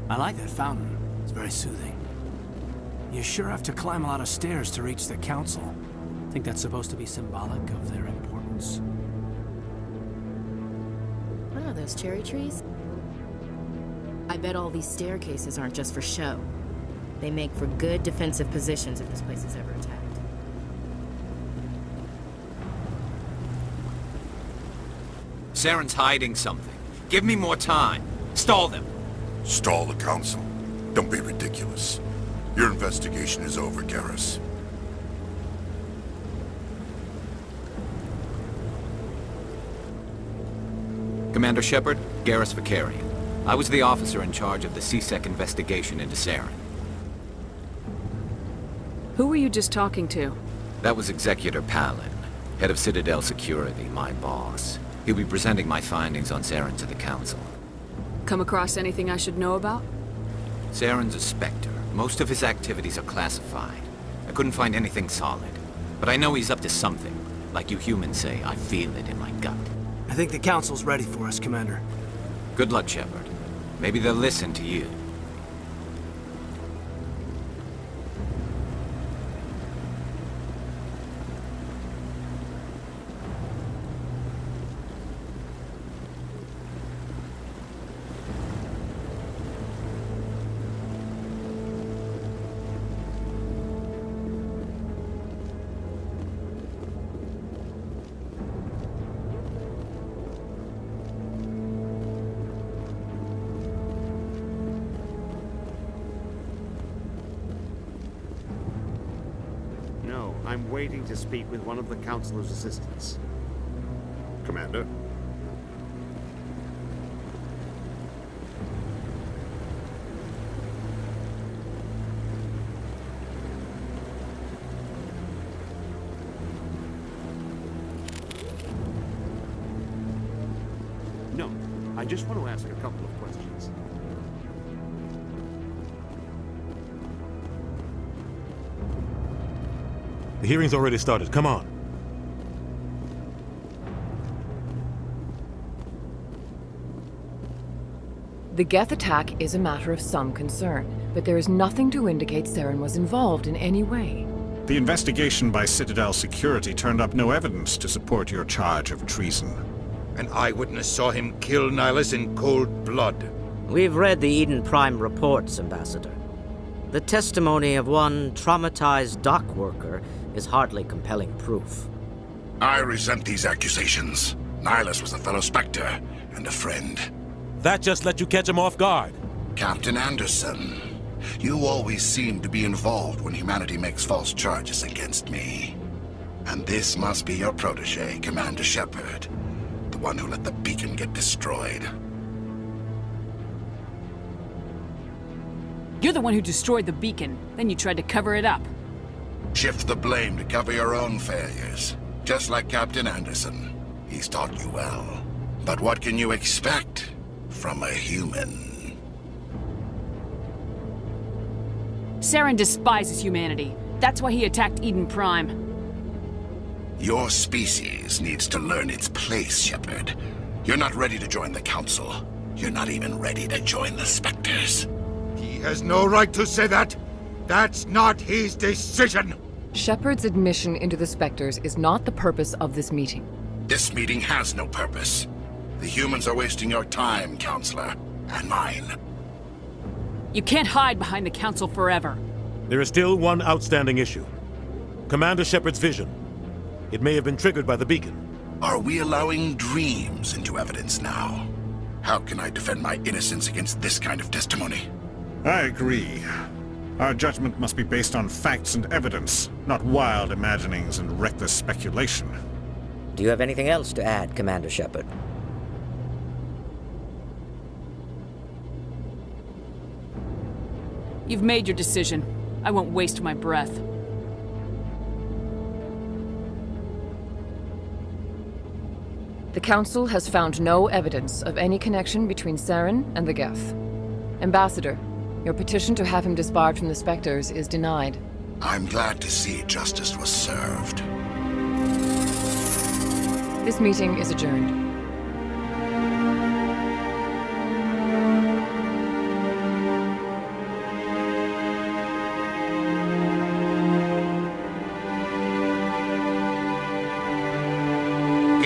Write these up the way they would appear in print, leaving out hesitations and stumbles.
I like that fountain. It's very soothing. You sure have to climb a lot of stairs to reach the council. Think that's supposed to be symbolic of their importance? What are those, cherry trees? I bet all these staircases aren't just for show. They make for good defensive positions if this place is ever attacked. Saren's hiding something. Give me more time. Stall them. Stall the council? Don't be ridiculous. Your investigation is over, Garrus. Commander Shepard, Garrus Vicarian. I was the officer in charge of the C-Sec investigation into Saren. Who were you just talking to? That was Executor Palin, head of Citadel Security, my boss. He'll be presenting my findings on Saren to the Council. Come across anything I should know about? Saren's a Spectre. Most of his activities are classified. I couldn't find anything solid. But I know he's up to something. Like you humans say, I feel it in my gut. I think the council's ready for us, Commander. Good luck, Shepard. Maybe they'll listen to you. No, I'm waiting to speak with one of the Councilor's assistants. Commander? No, I just want to ask a couple of questions. The hearing's already started. Come on. The Geth attack is a matter of some concern, but there is nothing to indicate Saren was involved in any way. The investigation by Citadel Security turned up no evidence to support your charge of treason. An eyewitness saw him kill Nihilus in cold blood. We've read the Eden Prime reports, Ambassador. The testimony of one traumatized dock worker is hardly compelling proof. I resent these accusations. Nihilus was a fellow Spectre and a friend. That just let you catch him off guard. Captain Anderson, you always seem to be involved when humanity makes false charges against me. And this must be your protege, Commander Shepard, the one who let the beacon get destroyed. You're the one who destroyed the beacon, then you tried to cover it up. Shift the blame to cover your own failures. Just like Captain Anderson. He's taught you well. But what can you expect from a human? Saren despises humanity. That's why he attacked Eden Prime. Your species needs to learn its place, Shepard. You're not ready to join the Council. You're not even ready to join the Spectres. He has no right to say that. That's not his decision. Shepard's admission into the Spectres is not the purpose of this meeting. This meeting has no purpose. The humans are wasting your time, Counselor, and mine. You can't hide behind the Council forever. There is still one outstanding issue. Commander Shepard's vision. It may have been triggered by the beacon. Are we allowing dreams into evidence now? How can I defend my innocence against this kind of testimony? I agree. Our judgment must be based on facts and evidence, not wild imaginings and reckless speculation. Do you have anything else to add, Commander Shepard? You've made your decision. I won't waste my breath. The Council has found no evidence of any connection between Saren and the Geth. Ambassador, your petition to have him disbarred from the Spectres is denied. I'm glad to see justice was served. This meeting is adjourned.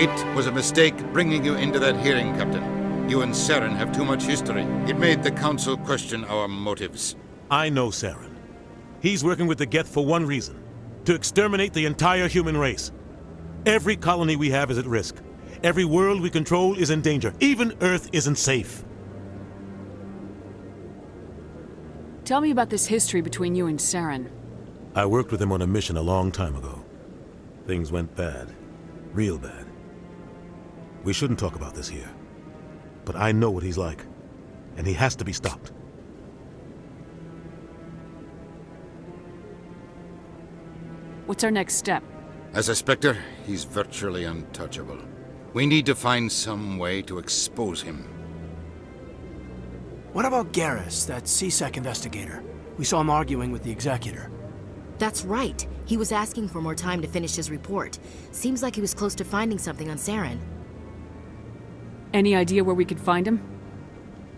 It was a mistake bringing you into that hearing, Captain. You and Saren have too much history. It made the Council question our motives. I know Saren. He's working with the Geth for one reason: to exterminate the entire human race. Every colony we have is at risk. Every world we control is in danger. Even Earth isn't safe. Tell me about this history between you and Saren. I worked with him on a mission a long time ago. Things went bad. Real bad. We shouldn't talk about this here. But I know what he's like. And he has to be stopped. What's our next step? As a Spectre, he's virtually untouchable. We need to find some way to expose him. What about Garrus, that CSEC investigator? We saw him arguing with the Executor. That's right. He was asking for more time to finish his report. Seems like he was close to finding something on Saren. Any idea where we could find him?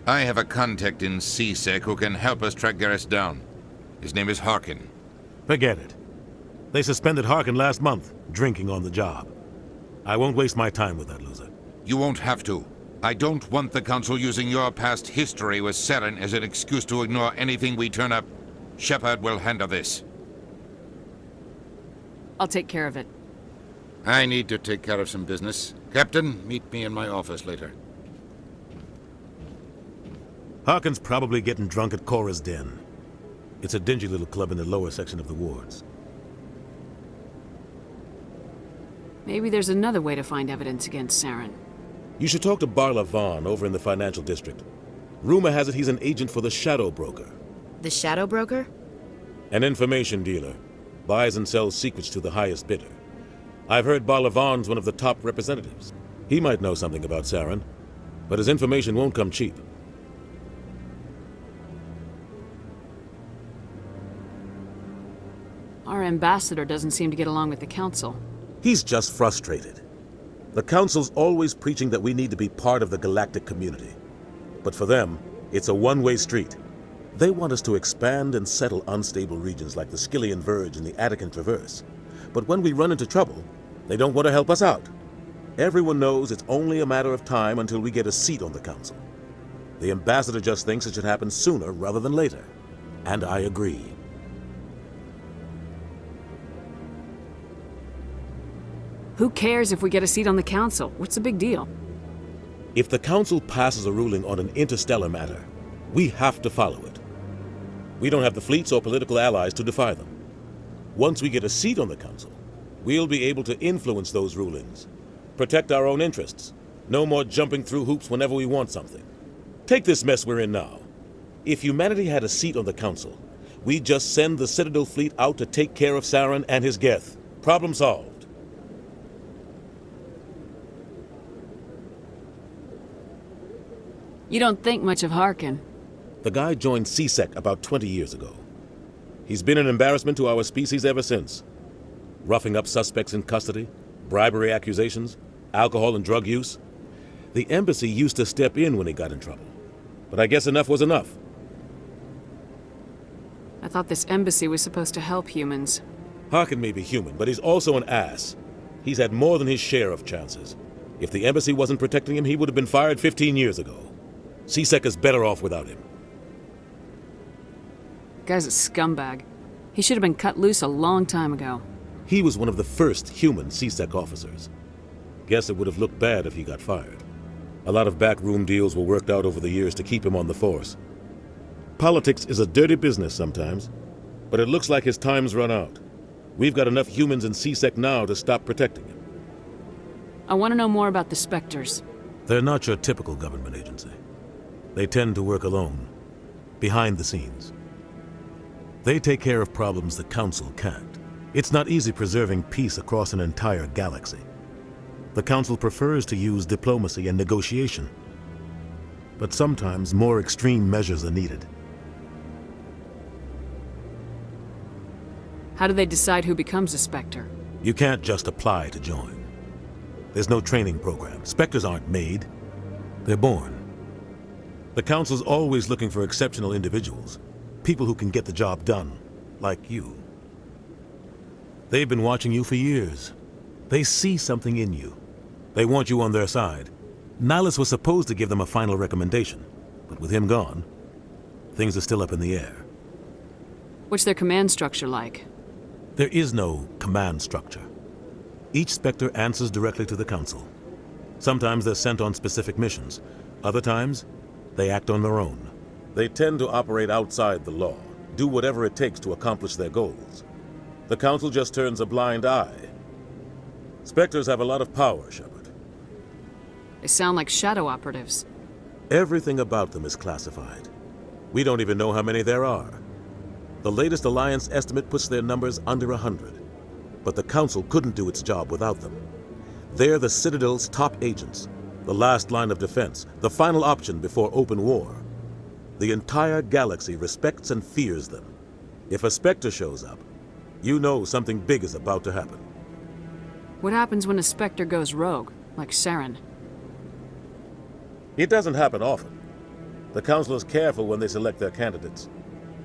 I have a contact in CSEC who can help us track Garrus down. His name is Harkin. Forget it. They suspended Harkin last month, drinking on the job. I won't waste my time with that loser. You won't have to. I don't want the Council using your past history with Saren as an excuse to ignore anything we turn up. Shepard will handle this. I'll take care of it. I need to take care of some business. Captain, meet me in my office later. Harkin's probably getting drunk at Cora's Den. It's a dingy little club in the lower section of the wards. Maybe there's another way to find evidence against Saren. You should talk to Barla Vaughn over in the financial district. Rumor has it he's an agent for the Shadow Broker. The Shadow Broker? An information dealer. Buys and sells secrets to the highest bidder. I've heard Barla Vaughn's one of the top representatives. He might know something about Saren, but his information won't come cheap. Our ambassador doesn't seem to get along with the Council. He's just frustrated. The Council's always preaching that we need to be part of the galactic community. But for them, it's a one-way street. They want us to expand and settle unstable regions like the Skillian Verge and the Attican Traverse. But when we run into trouble, they don't want to help us out. Everyone knows it's only a matter of time until we get a seat on the Council. The ambassador just thinks it should happen sooner rather than later. And I agree. Who cares if we get a seat on the Council? What's the big deal? If the Council passes a ruling on an interstellar matter, we have to follow it. We don't have the fleets or political allies to defy them. Once we get a seat on the Council, we'll be able to influence those rulings, protect our own interests. No more jumping through hoops whenever we want something. Take this mess we're in now. If humanity had a seat on the Council, we'd just send the Citadel fleet out to take care of Saren and his Geth. Problem solved. You don't think much of Harkin. The guy joined CSEC about 20 years ago. He's been an embarrassment to our species ever since. Roughing up suspects in custody, bribery accusations, alcohol and drug use. The embassy used to step in when he got in trouble. But I guess enough was enough. I thought this embassy was supposed to help humans. Harkin may be human, but he's also an ass. He's had more than his share of chances. If the embassy wasn't protecting him, he would have been fired 15 years ago. CSEC is better off without him. Guy's a scumbag. He should have been cut loose a long time ago. He was one of the first human CSEC officers. Guess it would have looked bad if he got fired. A lot of backroom deals were worked out over the years to keep him on the force. Politics is a dirty business sometimes, but it looks like his time's run out. We've got enough humans in CSEC now to stop protecting him. I want to know more about the Spectres. They're not your typical government agency. They tend to work alone, behind the scenes. They take care of problems the Council can't. It's not easy preserving peace across an entire galaxy. The Council prefers to use diplomacy and negotiation. But sometimes more extreme measures are needed. How do they decide who becomes a Spectre? You can't just apply to join. There's no training program. Spectres aren't made. They're born. The Council's always looking for exceptional individuals. People who can get the job done, like you. They've been watching you for years. They see something in you. They want you on their side. Nihilus was supposed to give them a final recommendation, but with him gone, things are still up in the air. What's their command structure like? There is no command structure. Each Spectre answers directly to the Council. Sometimes they're sent on specific missions. Other times, they act on their own. They tend to operate outside the law, do whatever it takes to accomplish their goals. The Council just turns a blind eye. Spectres have a lot of power, Shepard. They sound like shadow operatives. Everything about them is classified. We don't even know how many there are. The latest Alliance estimate puts their numbers under 100. But the Council couldn't do its job without them. They're the Citadel's top agents, the last line of defense, the final option before open war. The entire galaxy respects and fears them. If a Spectre shows up, you know something big is about to happen. What happens when a Spectre goes rogue, like Saren? It doesn't happen often. The Council is careful when they select their candidates.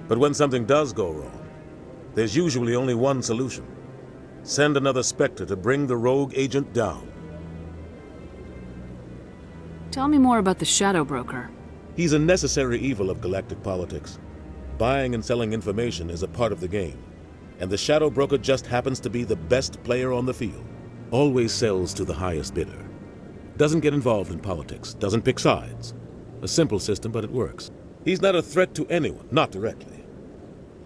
But when something does go wrong, there's usually only one solution. Send another Spectre to bring the rogue agent down. Tell me more about the Shadow Broker. He's a necessary evil of galactic politics. Buying and selling information is a part of the game. And the Shadow Broker just happens to be the best player on the field. Always sells to the highest bidder. Doesn't get involved in politics, doesn't pick sides. A simple system, but it works. He's not a threat to anyone, not directly.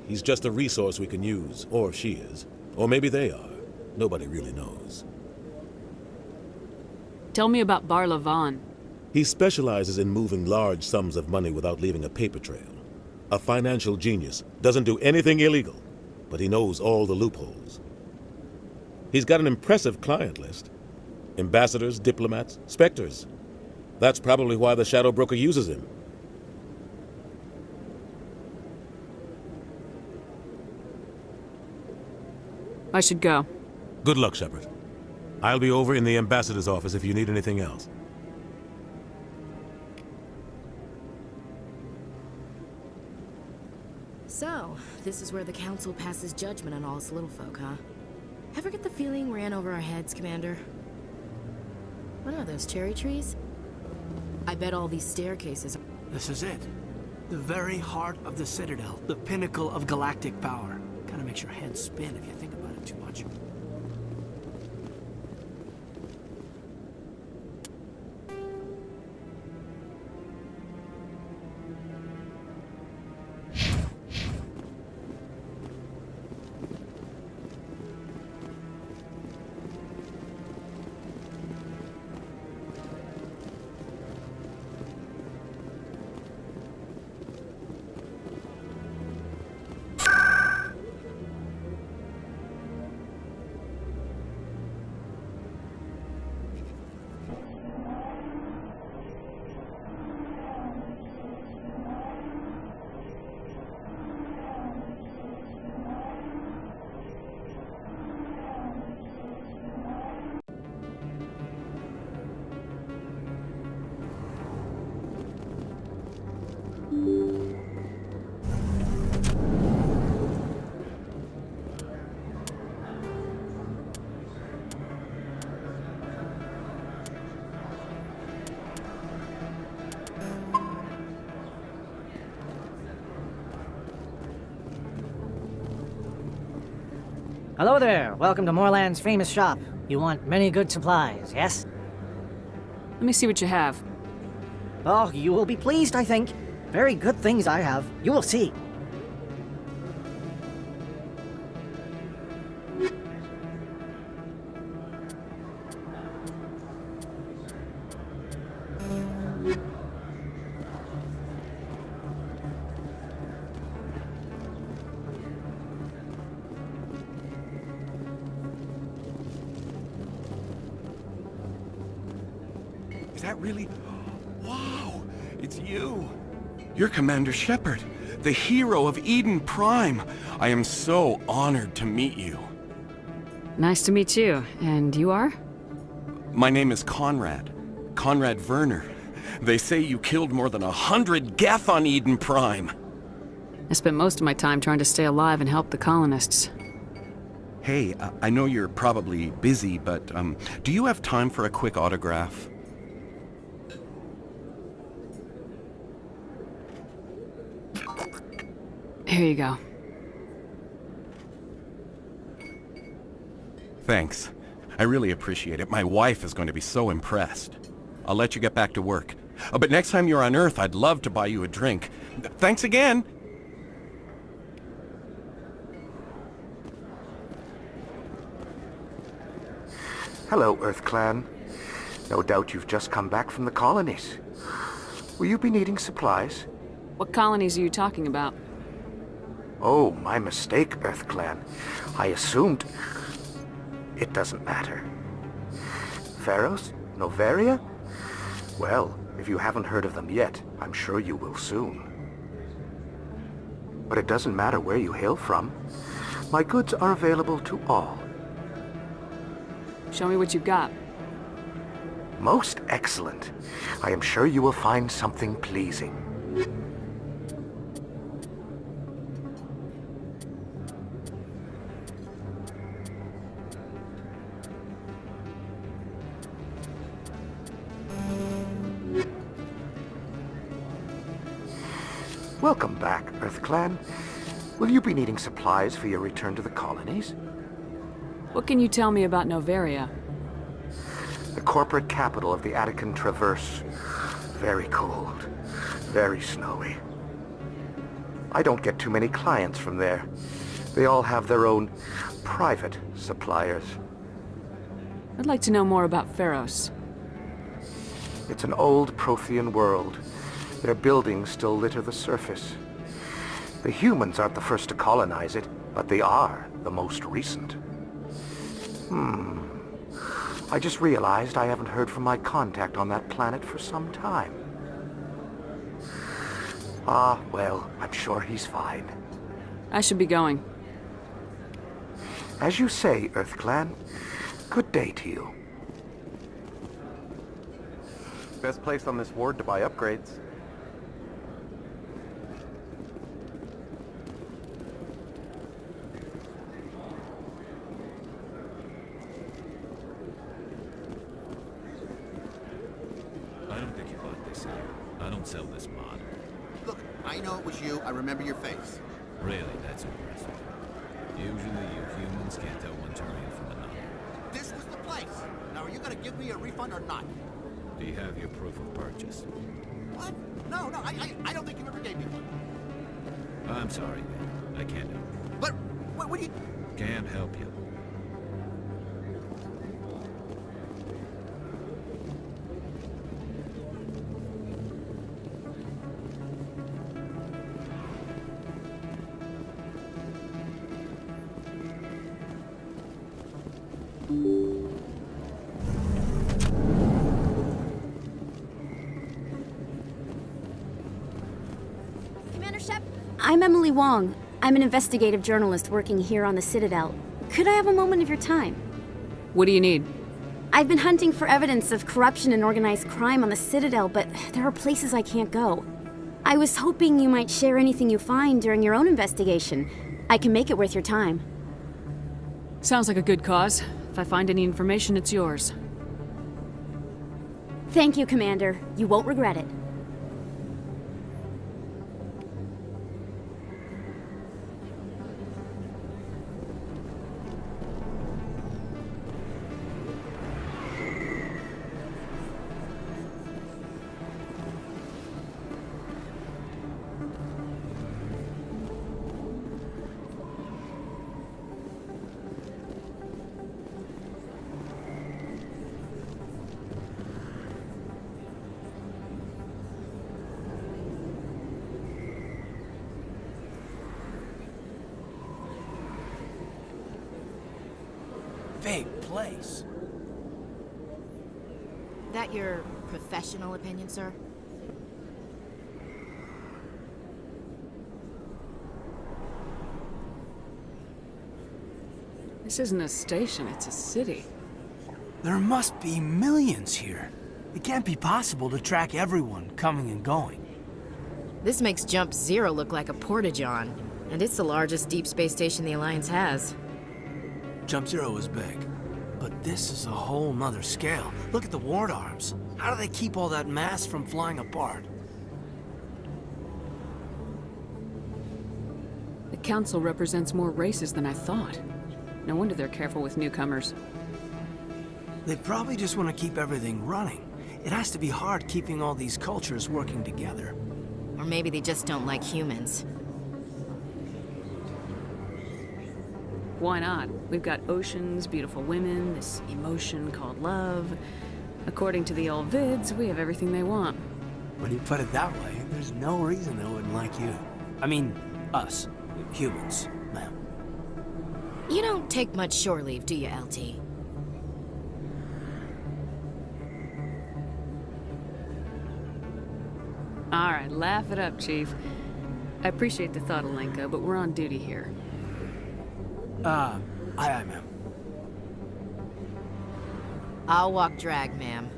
He's just a resource we can use, or she is. Or maybe they are. Nobody really knows. Tell me about Barla Vaughn. He specializes in moving large sums of money without leaving a paper trail. A financial genius, doesn't do anything illegal, but he knows all the loopholes. He's got an impressive client list. Ambassadors, diplomats, Spectres. That's probably why the Shadow Broker uses him. I should go. Good luck, Shepard. I'll be over in the ambassador's office if you need anything else. So, this is where the Council passes judgment on all us little folk, huh? Ever get the feeling we're in over our heads, Commander? What are those, cherry trees? I bet all these staircases are... This is it. The very heart of the Citadel. The pinnacle of galactic power. Kinda makes your head spin if you think about it too much. Hello there. Welcome to Moorland's famous shop. You want many good supplies, yes? Let me see what you have. Oh, you will be pleased, I think. Very good things I have. You will see. Is that really... Wow! It's you! You're Commander Shepard, the hero of Eden Prime. I am so honored to meet you. Nice to meet you. And you are? My name is Conrad. Conrad Werner. They say you killed more than 100 Geth on Eden Prime. I spent most of my time trying to stay alive and help the colonists. Hey, I know you're probably busy, but do you have time for a quick autograph? Here you go. Thanks. I really appreciate it. My wife is going to be so impressed. I'll let you get back to work. But next time you're on Earth, I'd love to buy you a drink. Thanks again! Hello, Earth Clan. No doubt you've just come back from the colonies. Will you be needing supplies? What colonies are you talking about? Oh, my mistake, Earth Clan. I assumed... It doesn't matter. Pharaohs? Noveria? Well, if you haven't heard of them yet, I'm sure you will soon. But it doesn't matter where you hail from. My goods are available to all. Show me what you've got. Most excellent. I am sure you will find something pleasing. Welcome back, Earth Clan. Will you be needing supplies for your return to the colonies? What can you tell me about Noveria? The corporate capital of the Attican Traverse. Very cold. Very snowy. I don't get too many clients from there. They all have their own private suppliers. I'd like to know more about Pharos. It's an old Prothean world. Their buildings still litter the surface. The humans aren't the first to colonize it, but they are the most recent. I just realized I haven't heard from my contact on that planet for some time. Ah, well, I'm sure he's fine. I should be going. As you say, Earth Clan. Good day to you. Best place on this ward to buy upgrades. I don't think you bought this here. I don't sell this mod. Look, I know it was you. I remember your face. Really, that's impressive. Usually you humans can't tell one Turian from another. This was the place. Now, are you going to give me a refund or not? Do you have your proof of purchase? What? No, I don't think you ever gave me one. I'm sorry, man. I can't help you. But, what do you... Can't help you. Commander Shep, I'm Emily Wong. I'm an investigative journalist working here on the Citadel. Could I have a moment of your time? What do you need? I've been hunting for evidence of corruption and organized crime on the Citadel, but there are places I can't go. I was hoping you might share anything you find during your own investigation. I can make it worth your time. Sounds like a good cause. If I find any information, it's yours. Thank you, Commander. You won't regret it. Big place. That your professional opinion, sir? This isn't a station, it's a city. There must be millions here. It can't be possible to track everyone coming and going. This makes Jump Zero look like a porta-john, and it's the largest deep space station the Alliance has. Jump Zero was big. But this is a whole nother scale. Look at the ward arms. How do they keep all that mass from flying apart? The council represents more races than I thought. No wonder they're careful with newcomers. They probably just want to keep everything running. It has to be hard keeping all these cultures working together. Or maybe they just don't like humans. Why not? We've got oceans, beautiful women, this emotion called love. According to the old vids, we have everything they want. When you put it that way, there's no reason they wouldn't like you. I mean, us. Humans, ma'am. You don't take much shore leave, do you, LT? Alright, laugh it up, Chief. I appreciate the thought, Alenka, but we're on duty here. Aye, aye, ma'am. I'll walk drag, ma'am.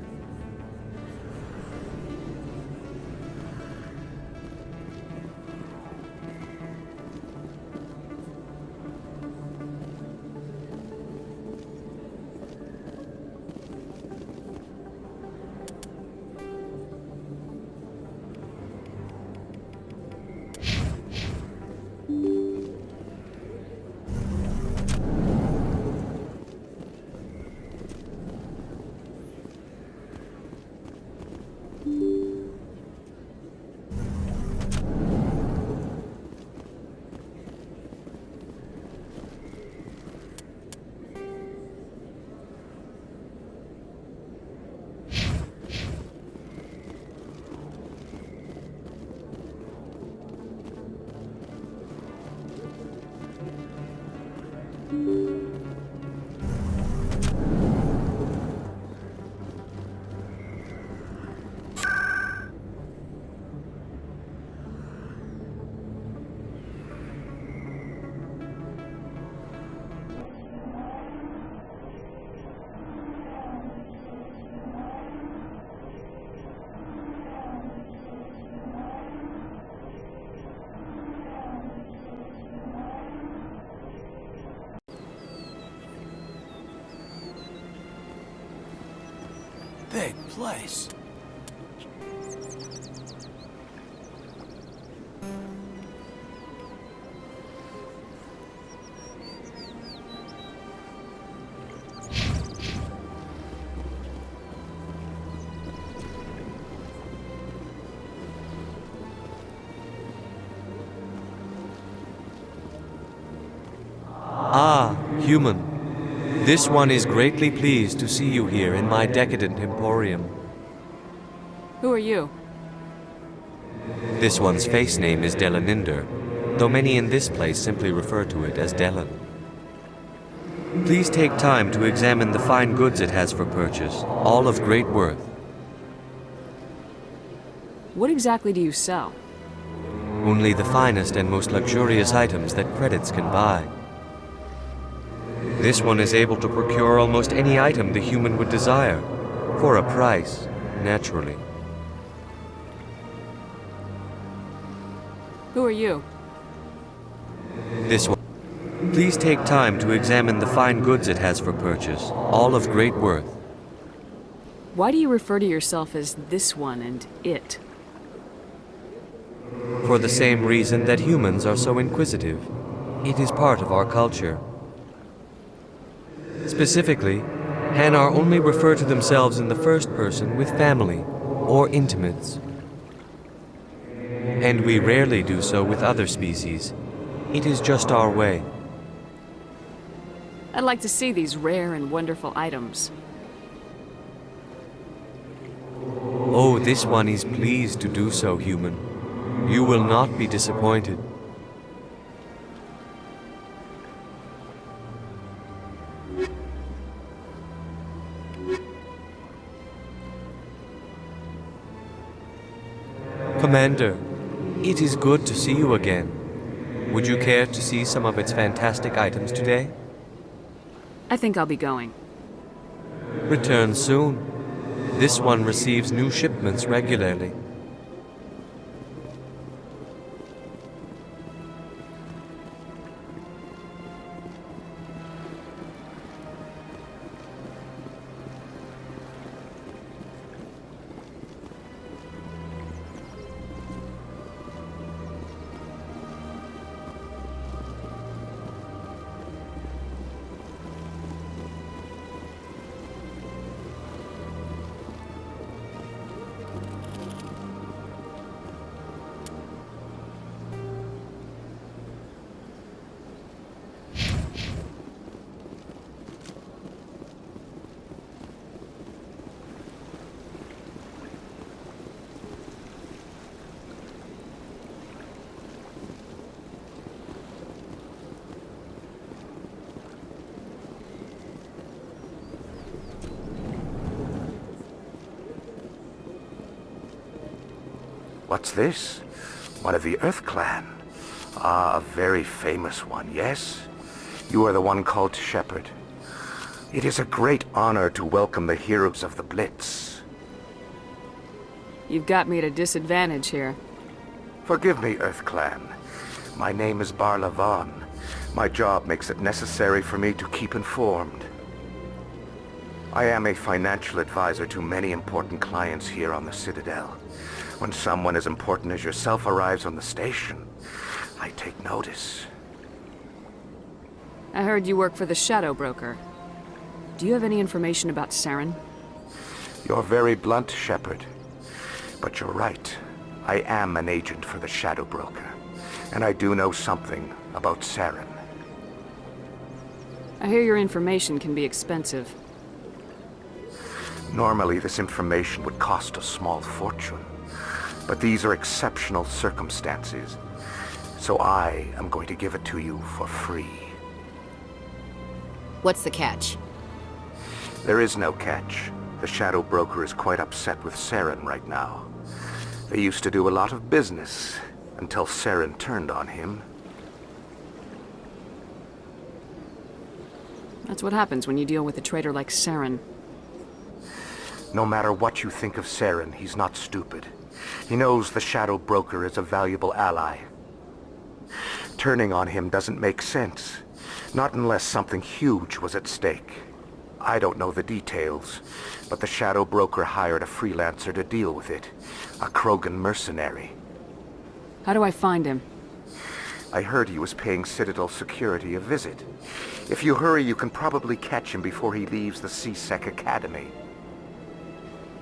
Big place. Ah, human. This one is greatly pleased to see you here in my decadent emporium. Who are you? This one's face name is Delaninder, though many in this place simply refer to it as Delan. Please take time to examine the fine goods it has for purchase, all of great worth. What exactly do you sell? Only the finest and most luxurious items that credits can buy. This one is able to procure almost any item the human would desire, for a price, naturally. Who are you? This one. Please take time to examine the fine goods it has for purchase, all of great worth. Why do you refer to yourself as this one and it? For the same reason that humans are so inquisitive. It is part of our culture. Specifically, Hanar only refer to themselves in the first person with family or intimates. And we rarely do so with other species. It is just our way. I'd like to see these rare and wonderful items. Oh, this one is pleased to do so, human. You will not be disappointed. Commander, it is good to see you again. Would you care to see some of its fantastic items today? I think I'll be going. Return soon. This one receives new shipments regularly. What's this? One of the Earth Clan. Ah, a very famous one, yes? You are the one called Shepard. It is a great honor to welcome the heroes of the Blitz. You've got me at a disadvantage here. Forgive me, Earth Clan. My name is Barla Vaughn. My job makes it necessary for me to keep informed. I am a financial advisor to many important clients here on the Citadel. When someone as important as yourself arrives on the station, I take notice. I heard you work for the Shadow Broker. Do you have any information about Saren? You're very blunt, Shepard. But you're right. I am an agent for the Shadow Broker. And I do know something about Saren. I hear your information can be expensive. Normally, this information would cost a small fortune. But these are exceptional circumstances. So I am going to give it to you for free. What's the catch? There is no catch. The Shadow Broker is quite upset with Saren right now. They used to do a lot of business until Saren turned on him. That's what happens when you deal with a traitor like Saren. No matter what you think of Saren, he's not stupid. He knows the Shadow Broker is a valuable ally. Turning on him doesn't make sense. Not unless something huge was at stake. I don't know the details, but the Shadow Broker hired a freelancer to deal with it. A Krogan mercenary. How do I find him? I heard he was paying Citadel security a visit. If you hurry, you can probably catch him before he leaves the C-Sec Academy.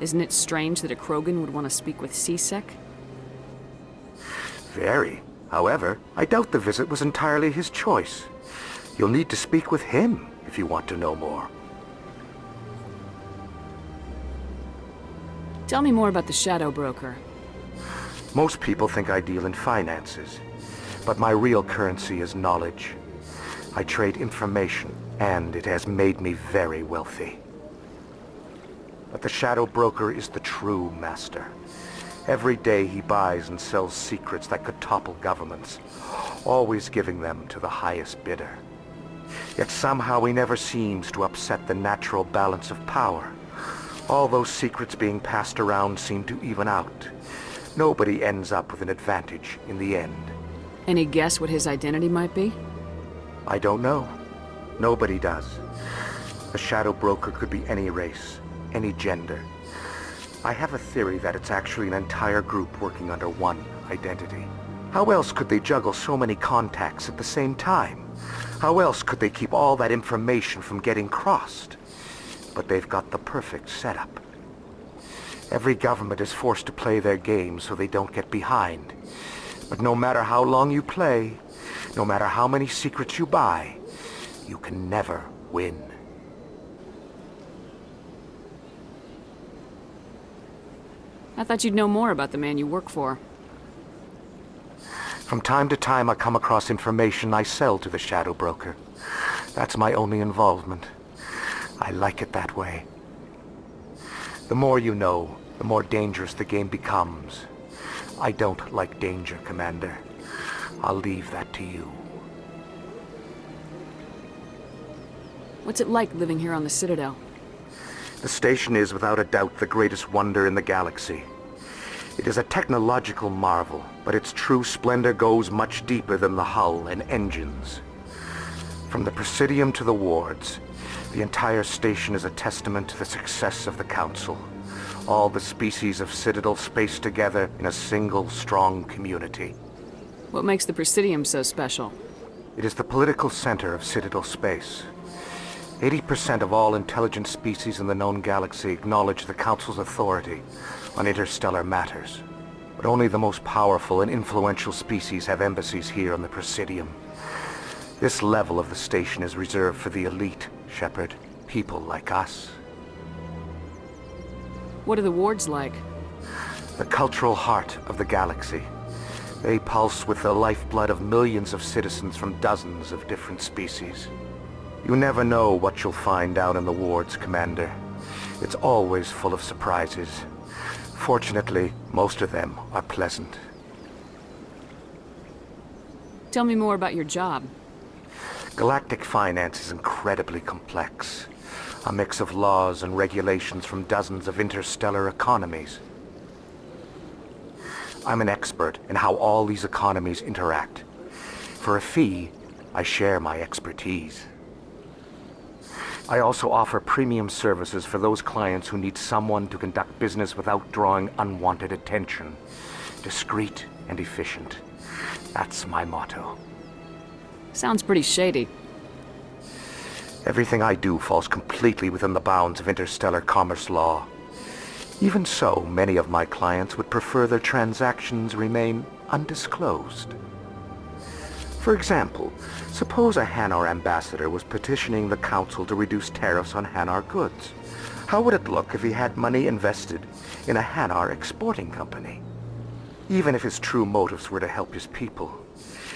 Isn't it strange that a Krogan would want to speak with C-Sec? Very. However, I doubt the visit was entirely his choice. You'll need to speak with him if you want to know more. Tell me more about the Shadow Broker. Most people think I deal in finances, but my real currency is knowledge. I trade information, and it has made me very wealthy. But the Shadow Broker is the true master. Every day he buys and sells secrets that could topple governments, always giving them to the highest bidder. Yet somehow he never seems to upset the natural balance of power. All those secrets being passed around seem to even out. Nobody ends up with an advantage in the end. Any guess what his identity might be? I don't know. Nobody does. The Shadow Broker could be any race, any gender. I have a theory that it's actually an entire group working under one identity. How else could they juggle so many contacts at the same time? How else could they keep all that information from getting crossed? But they've got the perfect setup. Every government is forced to play their game so they don't get behind. But no matter how long you play, no matter how many secrets you buy, you can never win. I thought you'd know more about the man you work for. From time to time I come across information I sell to the Shadow Broker. That's my only involvement. I like it that way. The more you know, the more dangerous the game becomes. I don't like danger, Commander. I'll leave that to you. What's it like living here on the Citadel? The station is without a doubt the greatest wonder in the galaxy. It is a technological marvel, but its true splendor goes much deeper than the hull and engines. From the Presidium to the wards, the entire station is a testament to the success of the Council. All the species of Citadel spaced together in a single, strong community. What makes the Presidium so special? It is the political center of Citadel space. 80% of all intelligent species in the known galaxy acknowledge the Council's authority on interstellar matters. But only the most powerful and influential species have embassies here on the Presidium. This level of the station is reserved for the elite, Shepard. People like us. What are the wards like? The cultural heart of the galaxy. They pulse with the lifeblood of millions of citizens from dozens of different species. You never know what you'll find down in the wards, Commander. It's always full of surprises. Fortunately, most of them are pleasant. Tell me more about your job. Galactic finance is incredibly complex. A mix of laws and regulations from dozens of interstellar economies. I'm an expert in how all these economies interact. For a fee, I share my expertise. I also offer premium services for those clients who need someone to conduct business without drawing unwanted attention. Discreet and efficient. That's my motto. Sounds pretty shady. Everything I do falls completely within the bounds of interstellar commerce law. Even so, many of my clients would prefer their transactions remain undisclosed. For example, suppose a Hanar ambassador was petitioning the council to reduce tariffs on Hanar goods. How would it look if he had money invested in a Hanar exporting company? Even if his true motives were to help his people,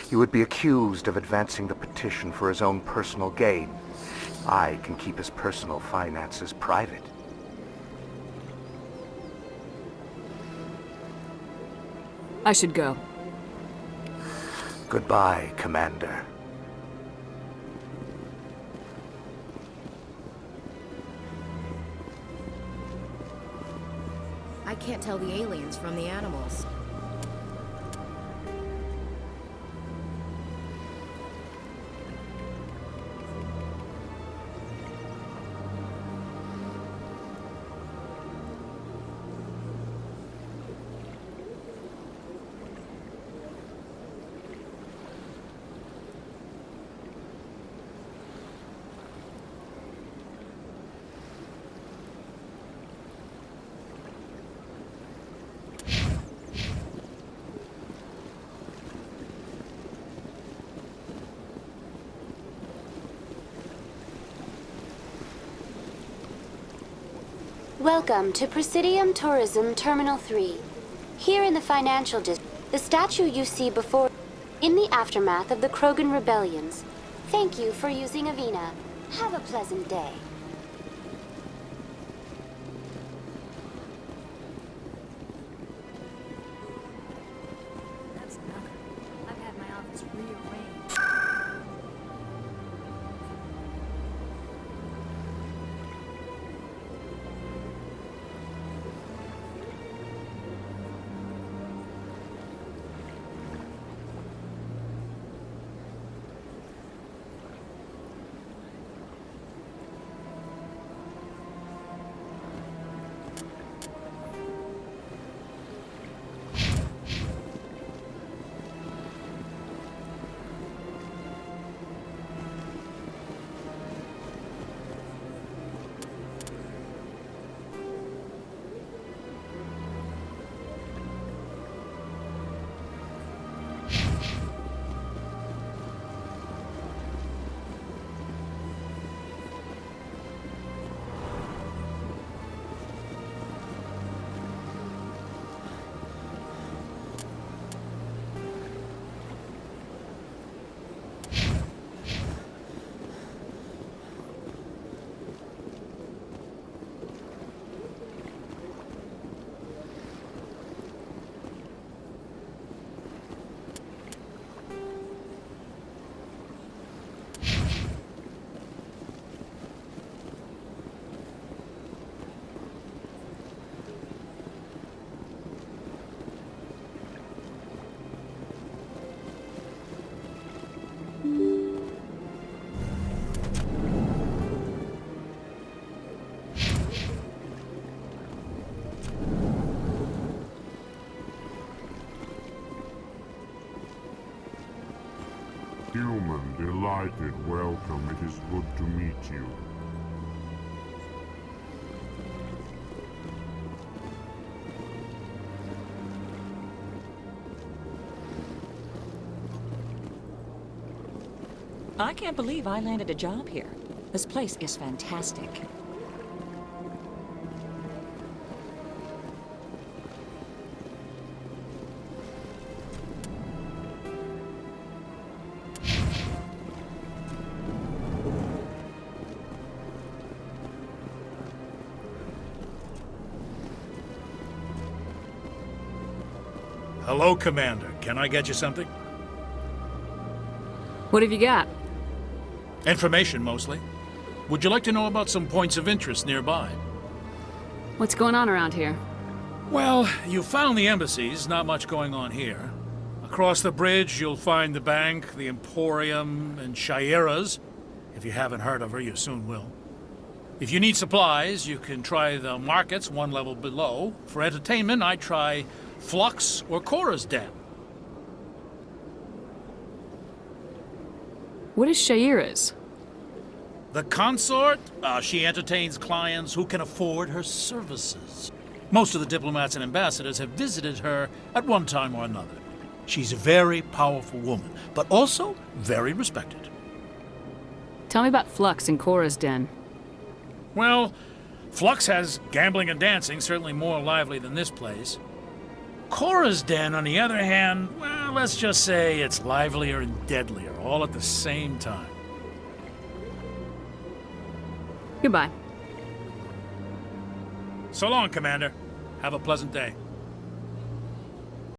he would be accused of advancing the petition for his own personal gain. I can keep his personal finances private. I should go. Goodbye, Commander. I can't tell the aliens from the animals. Welcome to Presidium Tourism Terminal 3. Here in the financial district, the statue you see before in the aftermath of the Krogan rebellions. Thank you for using Avina. Have a pleasant day. I've had my office rearranged. Human, delighted, welcome. It is good to meet you. I can't believe I landed a job here. This place is fantastic. Hello, Commander. Can I get you something? What have you got? Information, mostly. Would you like to know about some points of interest nearby? What's going on around here? Well, you found the embassies, not much going on here. Across the bridge, you'll find the bank, the Emporium, and Shaira's. If you haven't heard of her, you soon will. If you need supplies, you can try the markets one level below. For entertainment, I'd try Flux or Cora's Den. What is Shaira's? The consort, she entertains clients who can afford her services. Most of the diplomats and ambassadors have visited her at one time or another. She's a very powerful woman, but also very respected. Tell me about Flux and Cora's Den. Well, Flux has gambling and dancing, certainly more lively than this place. Cora's Den, on the other hand, well, let's just say it's livelier and deadlier, all at the same time. Goodbye. So long, Commander. Have a pleasant day.